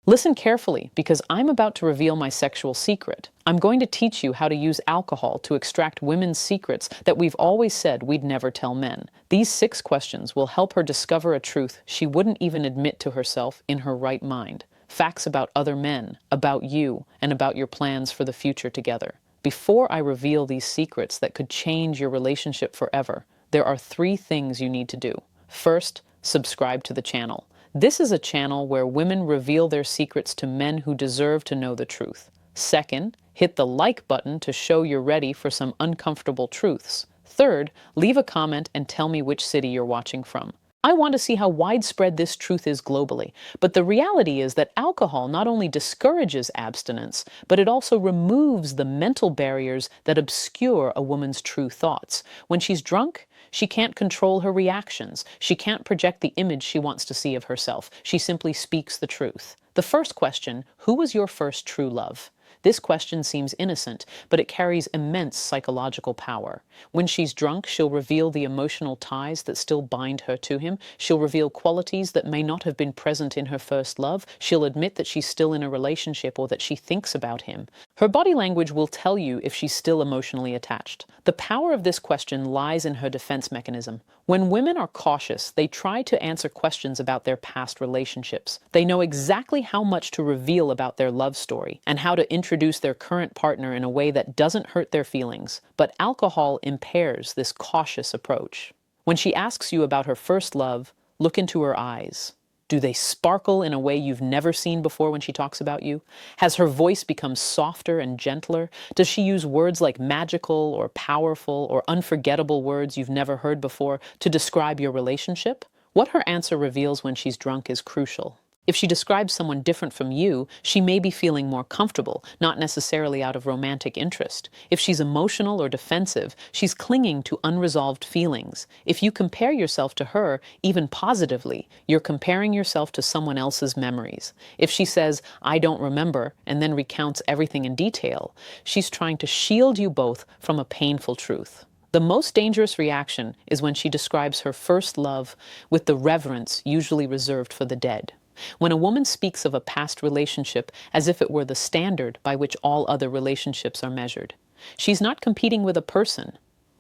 Listen carefully because I'm about to reveal my sexual secret. I'm going to teach you how to use alcohol to extract women's secrets that we've always said we'd never tell men. These 6 questions will help her discover a truth she wouldn't even admit to herself in her right mind. Facts about other men, about you, and about your plans for the future together. Before I reveal these secrets that could change your relationship forever, there are 3 things you need to do. First, subscribe to the channel. This is a channel where women reveal their secrets to men who deserve to know the truth. Second, hit the like button to show you're ready for some uncomfortable truths. Third, leave a comment and tell me which city you're watching from. I want to see how widespread this truth is globally, but the reality is that alcohol not only discourages abstinence, but it also removes the mental barriers that obscure a woman's true thoughts. When she's drunk, she can't control her reactions. She can't project the image she wants to see of herself. She simply speaks the truth. The first question, who was your first true love? This question seems innocent, but it carries immense psychological power. When she's drunk, she'll reveal the emotional ties that still bind her to him. She'll reveal qualities that may not have been present in her first love. She'll admit that she's still in a relationship or that she thinks about him. Her body language will tell you if she's still emotionally attached. The power of this question lies in her defense mechanism. When women are cautious, they try to answer questions about their past relationships. They know exactly how much to reveal about their love story and how to introduce their current partner in a way that doesn't hurt their feelings. But alcohol impairs this cautious approach. When she asks you about her first love, look into her eyes. Do they sparkle in a way you've never seen before when she talks about you? Has her voice become softer and gentler? Does she use words like magical or powerful or unforgettable words you've never heard before to describe your relationship? What her answer reveals when she's drunk is crucial. If she describes someone different from you, she may be feeling more comfortable, not necessarily out of romantic interest. If she's emotional or defensive, she's clinging to unresolved feelings. If you compare yourself to her, even positively, you're comparing yourself to someone else's memories. If she says, "I don't remember," and then recounts everything in detail, she's trying to shield you both from a painful truth. The most dangerous reaction is when she describes her first love with the reverence usually reserved for the dead. When a woman speaks of a past relationship as if it were the standard by which all other relationships are measured, she's not competing with a person,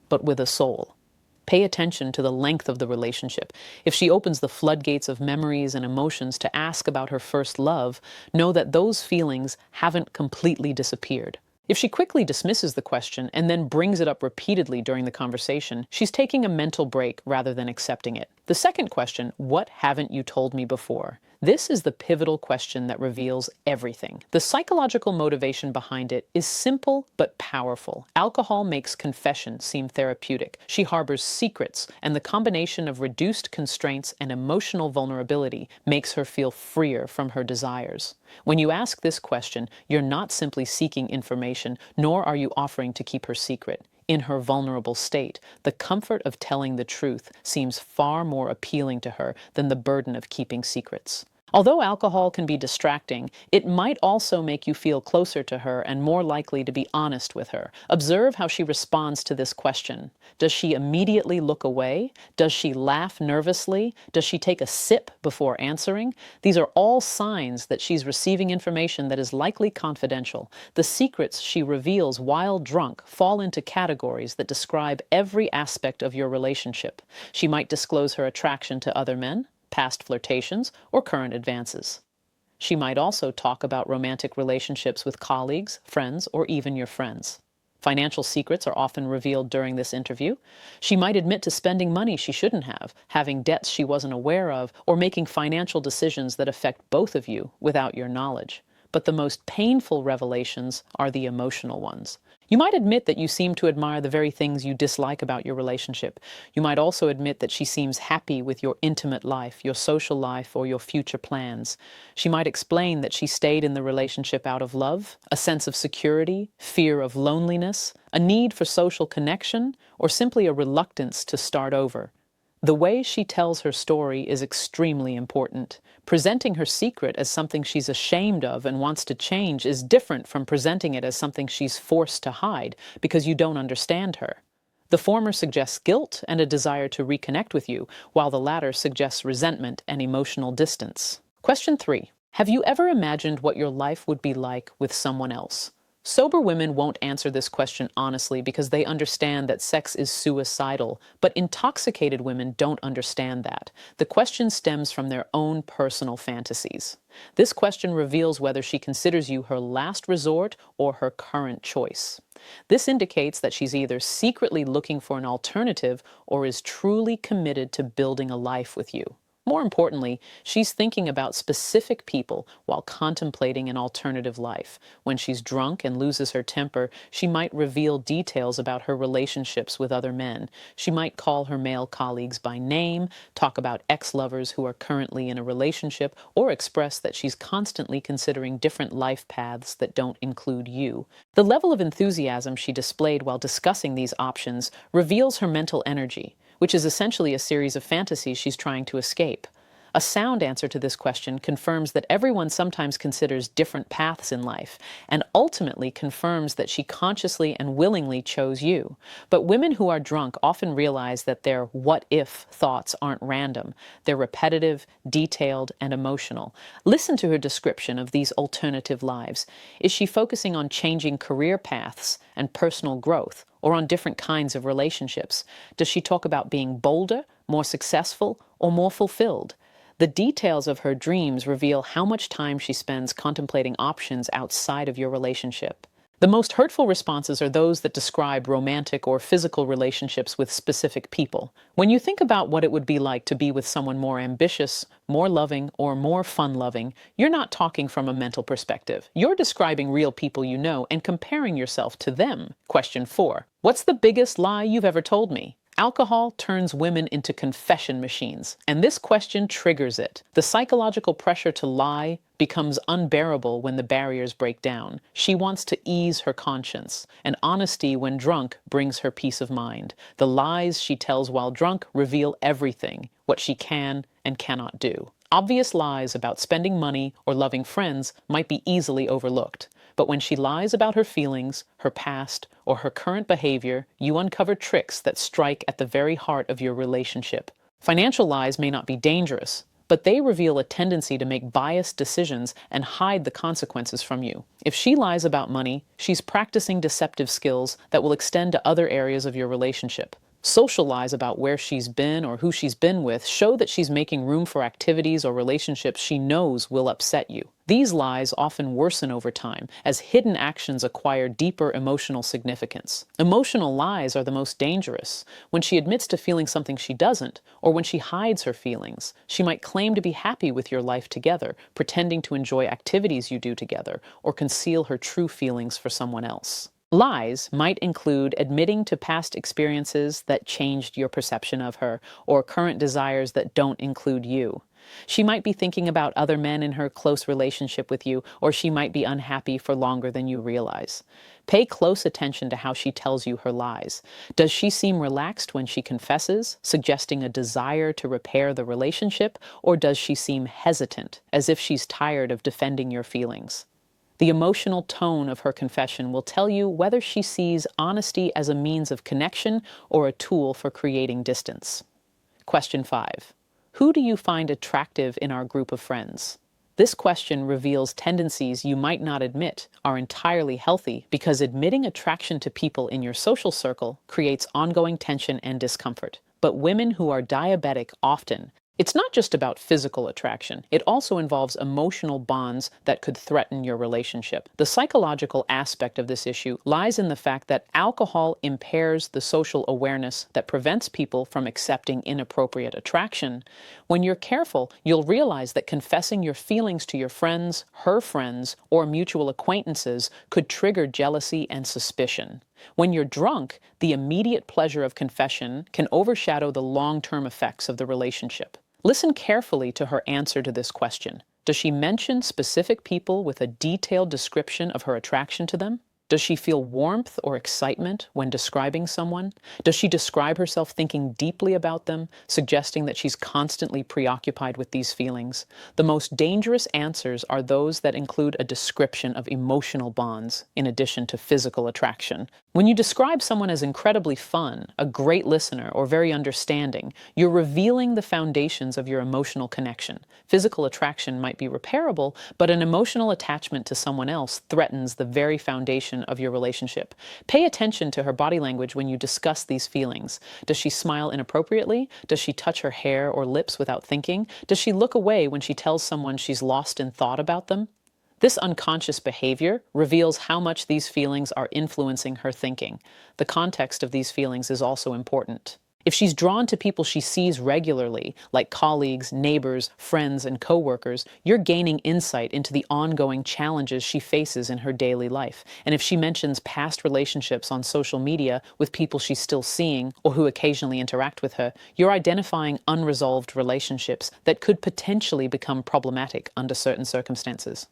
but with a soul. Pay attention to the length of the relationship. If she opens the floodgates of memories and emotions to ask about her first love, know that those feelings haven't completely disappeared. If she quickly dismisses the question and then brings it up repeatedly during the conversation, she's taking a mental break rather than accepting it. The second question, what haven't you told me before? This is the pivotal question that reveals everything. The psychological motivation behind it is simple but powerful. Alcohol makes confession seem therapeutic. She harbors secrets, and the combination of reduced constraints and emotional vulnerability makes her feel freer from her desires. When you ask this question, you're not simply seeking information, nor are you offering to keep her secret. In her vulnerable state, the comfort of telling the truth seems far more appealing to her than the burden of keeping secrets. Although alcohol can be distracting, it might also make you feel closer to her and more likely to be honest with her. Observe how she responds to this question. Does she immediately look away? Does she laugh nervously? Does she take a sip before answering? These are all signs that she's receiving information that is likely confidential. The secrets she reveals while drunk fall into categories that describe every aspect of your relationship. She might disclose her attraction to other men, past flirtations, or current advances. She might also talk about romantic relationships with colleagues, friends, or even your friends. Financial secrets are often revealed during this interview. She might admit to spending money she shouldn't have, having debts she wasn't aware of, or making financial decisions that affect both of you without your knowledge. But the most painful revelations are the emotional ones. You might admit that you seem to admire the very things you dislike about your relationship. You might also admit that she seems happy with your intimate life, your social life, or your future plans. She might explain that she stayed in the relationship out of love, a sense of security, fear of loneliness, a need for social connection, or simply a reluctance to start over. The way she tells her story is extremely important. Presenting her secret as something she's ashamed of and wants to change is different from presenting it as something she's forced to hide because you don't understand her. The former suggests guilt and a desire to reconnect with you, while the latter suggests resentment and emotional distance. Question 3. Have you ever imagined what your life would be like with someone else? Sober women won't answer this question honestly because they understand that sex is suicidal, but intoxicated women don't understand that. The question stems from their own personal fantasies. This question reveals whether she considers you her last resort or her current choice. This indicates that she's either secretly looking for an alternative or is truly committed to building a life with you. More importantly, she's thinking about specific people while contemplating an alternative life. When she's drunk and loses her temper, she might reveal details about her relationships with other men. She might call her male colleagues by name, talk about ex-lovers who are currently in a relationship, or express that she's constantly considering different life paths that don't include you. The level of enthusiasm she displayed while discussing these options reveals her mental energy, which is essentially a series of fantasies she's trying to escape. A sound answer to this question confirms that everyone sometimes considers different paths in life, and ultimately confirms that she consciously and willingly chose you. But women who are drunk often realize that their what-if thoughts aren't random. They're repetitive, detailed, and emotional. Listen to her description of these alternative lives. Is she focusing on changing career paths and personal growth, or on different kinds of relationships? Does she talk about being bolder, more successful, or more fulfilled? The details of her dreams reveal how much time she spends contemplating options outside of your relationship. The most hurtful responses are those that describe romantic or physical relationships with specific people. When you think about what it would be like to be with someone more ambitious, more loving, or more fun-loving, you're not talking from a mental perspective. You're describing real people you know and comparing yourself to them. Question 4. What's the biggest lie you've ever told me? Alcohol turns women into confession machines, and this question triggers it. The psychological pressure to lie becomes unbearable when the barriers break down. She wants to ease her conscience, and honesty when drunk brings her peace of mind. The lies she tells while drunk reveal everything, what she can and cannot do. Obvious lies about spending money or loving friends might be easily overlooked. But when she lies about her feelings, her past, or her current behavior, you uncover tricks that strike at the very heart of your relationship. Financial lies may not be dangerous, but they reveal a tendency to make biased decisions and hide the consequences from you. If she lies about money, she's practicing deceptive skills that will extend to other areas of your relationship. Social lies about where she's been or who she's been with show that she's making room for activities or relationships she knows will upset you. These lies often worsen over time as hidden actions acquire deeper emotional significance. Emotional lies are the most dangerous. When she admits to feeling something she doesn't, or when she hides her feelings, she might claim to be happy with your life together, pretending to enjoy activities you do together, or conceal her true feelings for someone else. Lies might include admitting to past experiences that changed your perception of her, or current desires that don't include you. She might be thinking about other men in her close relationship with you, or she might be unhappy for longer than you realize. Pay close attention to how she tells you her lies. Does she seem relaxed when she confesses, suggesting a desire to repair the relationship, or does she seem hesitant, as if she's tired of defending your feelings? The emotional tone of her confession will tell you whether she sees honesty as a means of connection or a tool for creating distance. Question 5. Who do you find attractive in our group of friends? This question reveals tendencies you might not admit are entirely healthy because admitting attraction to people in your social circle creates ongoing tension and discomfort. But women who are diabetic often It's not just about physical attraction. It also involves emotional bonds that could threaten your relationship. The psychological aspect of this issue lies in the fact that alcohol impairs the social awareness that prevents people from accepting inappropriate attraction. When you're careful, you'll realize that confessing your feelings to your friends, her friends, or mutual acquaintances could trigger jealousy and suspicion. When you're drunk, the immediate pleasure of confession can overshadow the long-term effects of the relationship. Listen carefully to her answer to this question. Does she mention specific people with a detailed description of her attraction to them? Does she feel warmth or excitement when describing someone? Does she describe herself thinking deeply about them, suggesting that she's constantly preoccupied with these feelings? The most dangerous answers are those that include a description of emotional bonds in addition to physical attraction. When you describe someone as incredibly fun, a great listener, or very understanding, you're revealing the foundations of your emotional connection. Physical attraction might be repairable, but an emotional attachment to someone else threatens the very foundation of your relationship. Pay attention to her body language when you discuss these feelings. Does she smile inappropriately? Does she touch her hair or lips without thinking? Does she look away when she tells someone she's lost in thought about them? This unconscious behavior reveals how much these feelings are influencing her thinking. The context of these feelings is also important. If she's drawn to people she sees regularly, like colleagues, neighbors, friends, and coworkers, you're gaining insight into the ongoing challenges she faces in her daily life. And if she mentions past relationships on social media with people she's still seeing or who occasionally interact with her, you're identifying unresolved relationships that could potentially become problematic under certain circumstances.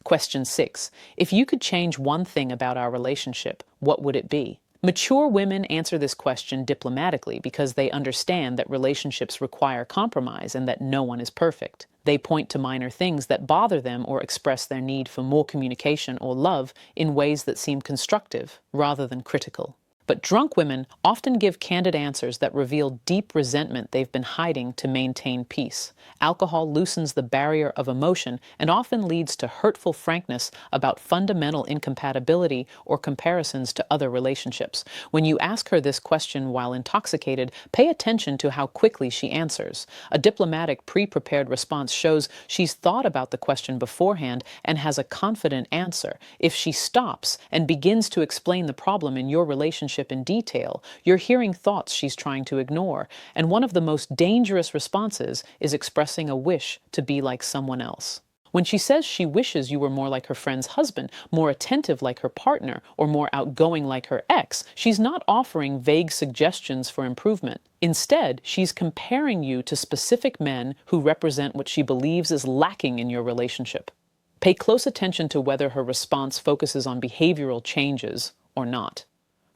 Question 6. If you could change one thing about our relationship, what would it be? Mature women answer this question diplomatically because they understand that relationships require compromise and that no one is perfect. They point to minor things that bother them or express their need for more communication or love in ways that seem constructive rather than critical. But drunk women often give candid answers that reveal deep resentment they've been hiding to maintain peace. Alcohol loosens the barrier of emotion and often leads to hurtful frankness about fundamental incompatibility or comparisons to other relationships. When you ask her this question while intoxicated, pay attention to how quickly she answers. A diplomatic, pre-prepared response shows she's thought about the question beforehand and has a confident answer. If she stops and begins to explain the problem in your relationship in detail, you're hearing thoughts she's trying to ignore. And one of the most dangerous responses is expressing a wish to be like someone else. When she says she wishes you were more like her friend's husband, more attentive like her partner, or more outgoing like her ex, she's not offering vague suggestions for improvement. Instead, she's comparing you to specific men who represent what she believes is lacking in your relationship. Pay close attention to whether her response focuses on behavioral changes or not.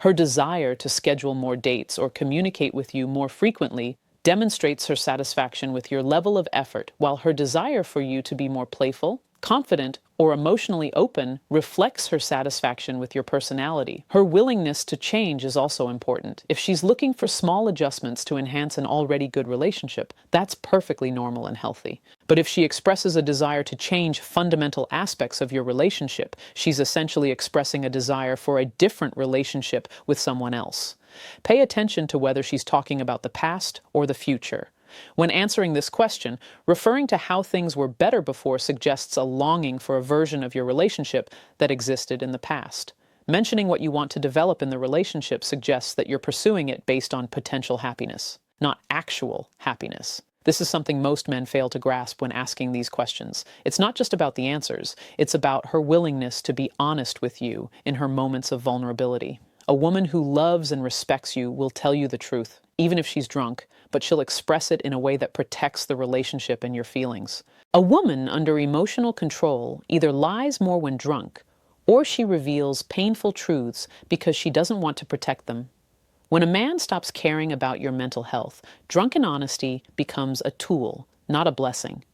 Her desire to schedule more dates or communicate with you more frequently demonstrates her satisfaction with your level of effort, while her desire for you to be more playful, confident, or emotionally open reflects her satisfaction with your personality. Her willingness to change is also important. If she's looking for small adjustments to enhance an already good relationship, that's perfectly normal and healthy. But if she expresses a desire to change fundamental aspects of your relationship, she's essentially expressing a desire for a different relationship with someone else. Pay attention to whether she's talking about the past or the future. When answering this question, referring to how things were better before suggests a longing for a version of your relationship that existed in the past. Mentioning what you want to develop in the relationship suggests that you're pursuing it based on potential happiness, not actual happiness. This is something most men fail to grasp when asking these questions. It's not just about the answers, it's about her willingness to be honest with you in her moments of vulnerability. A woman who loves and respects you will tell you the truth, even if she's drunk, but she'll express it in a way that protects the relationship and your feelings. A woman under emotional control either lies more when drunk, or she reveals painful truths because she doesn't want to protect them. When a man stops caring about your mental health, drunken honesty becomes a tool, not a blessing.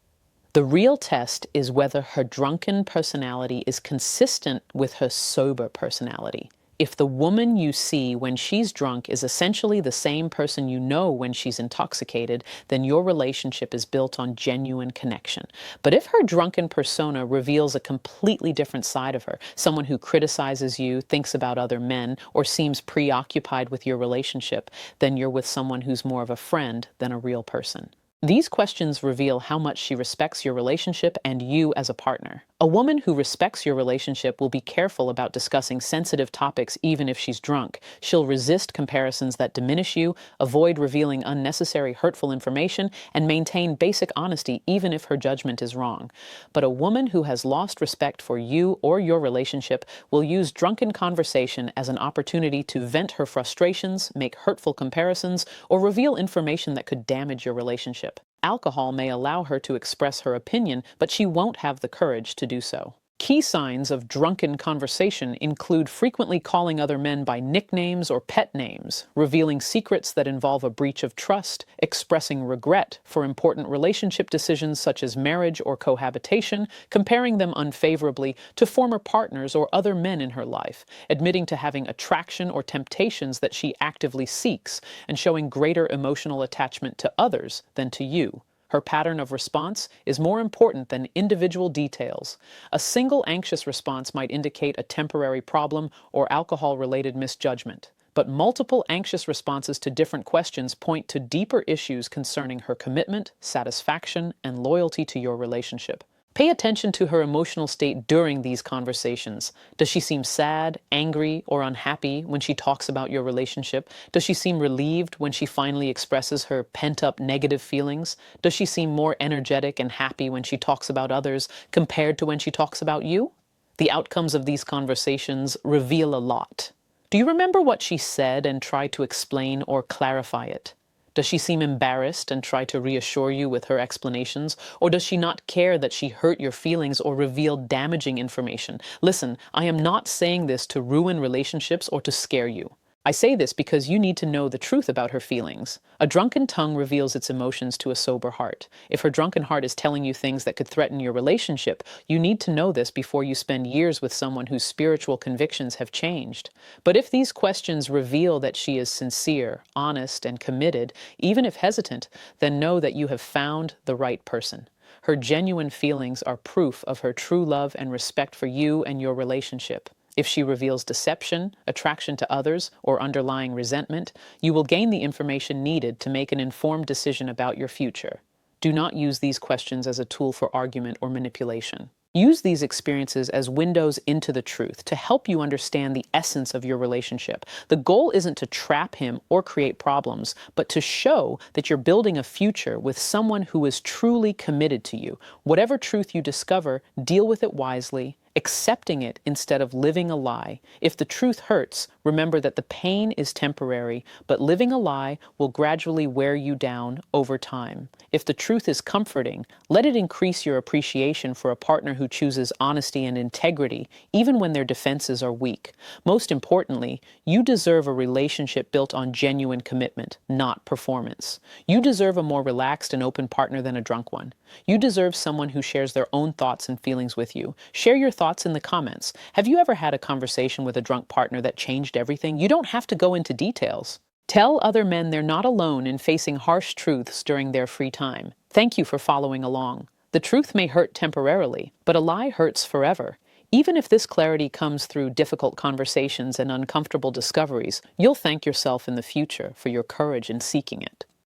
The real test is whether her drunken personality is consistent with her sober personality. If the woman you see when she's drunk is essentially the same person you know when she's intoxicated, then your relationship is built on genuine connection. But if her drunken persona reveals a completely different side of her, someone who criticizes you, thinks about other men, or seems preoccupied with your relationship, then you're with someone who's more of a friend than a real person. These questions reveal how much she respects your relationship and you as a partner. A woman who respects your relationship will be careful about discussing sensitive topics even if she's drunk. She'll resist comparisons that diminish you, avoid revealing unnecessary hurtful information, and maintain basic honesty even if her judgment is wrong. But a woman who has lost respect for you or your relationship will use drunken conversation as an opportunity to vent her frustrations, make hurtful comparisons, or reveal information that could damage your relationship. Alcohol may allow her to express her opinion, but she won't have the courage to do so. Key signs of drunken conversation include frequently calling other men by nicknames or pet names, revealing secrets that involve a breach of trust, expressing regret for important relationship decisions such as marriage or cohabitation, comparing them unfavorably to former partners or other men in her life, admitting to having attraction or temptations that she actively seeks, and showing greater emotional attachment to others than to you. Her pattern of response is more important than individual details. A single anxious response might indicate a temporary problem or alcohol-related misjudgment, but multiple anxious responses to different questions point to deeper issues concerning her commitment, satisfaction, and loyalty to your relationship. Pay attention to her emotional state during these conversations. Does she seem sad, angry, or unhappy when she talks about your relationship? Does she seem relieved when she finally expresses her pent-up negative feelings? Does she seem more energetic and happy when she talks about others compared to when she talks about you? The outcomes of these conversations reveal a lot. Do you remember what she said and try to explain or clarify it? Does she seem embarrassed and try to reassure you with her explanations? Or does she not care that she hurt your feelings or revealed damaging information? Listen, I am not saying this to ruin relationships or to scare you. I say this because you need to know the truth about her feelings. A drunken tongue reveals its emotions to a sober heart. If her drunken heart is telling you things that could threaten your relationship, you need to know this before you spend years with someone whose spiritual convictions have changed. But if these questions reveal that she is sincere, honest, and committed, even if hesitant, then know that you have found the right person. Her genuine feelings are proof of her true love and respect for you and your relationship. If she reveals deception, attraction to others, or underlying resentment, you will gain the information needed to make an informed decision about your future. Do not use these questions as a tool for argument or manipulation. Use these experiences as windows into the truth to help you understand the essence of your relationship. The goal isn't to trap him or create problems, but to show that you're building a future with someone who is truly committed to you. Whatever truth you discover, deal with it wisely, accepting it instead of living a lie. If the truth hurts, remember that the pain is temporary, but living a lie will gradually wear you down over time. If the truth is comforting, let it increase your appreciation for a partner who chooses honesty and integrity, even when their defenses are weak. Most importantly, you deserve a relationship built on genuine commitment, not performance. You deserve a more relaxed and open partner than a drunk one. You deserve someone who shares their own thoughts and feelings with you. Share your thoughts in the comments. Have you ever had a conversation with a drunk partner that changed everything? You don't have to go into details. Tell other men they're not alone in facing harsh truths during their free time. Thank you for following along. The truth may hurt temporarily, but a lie hurts forever. Even if this clarity comes through difficult conversations and uncomfortable discoveries, you'll thank yourself in the future for your courage in seeking it.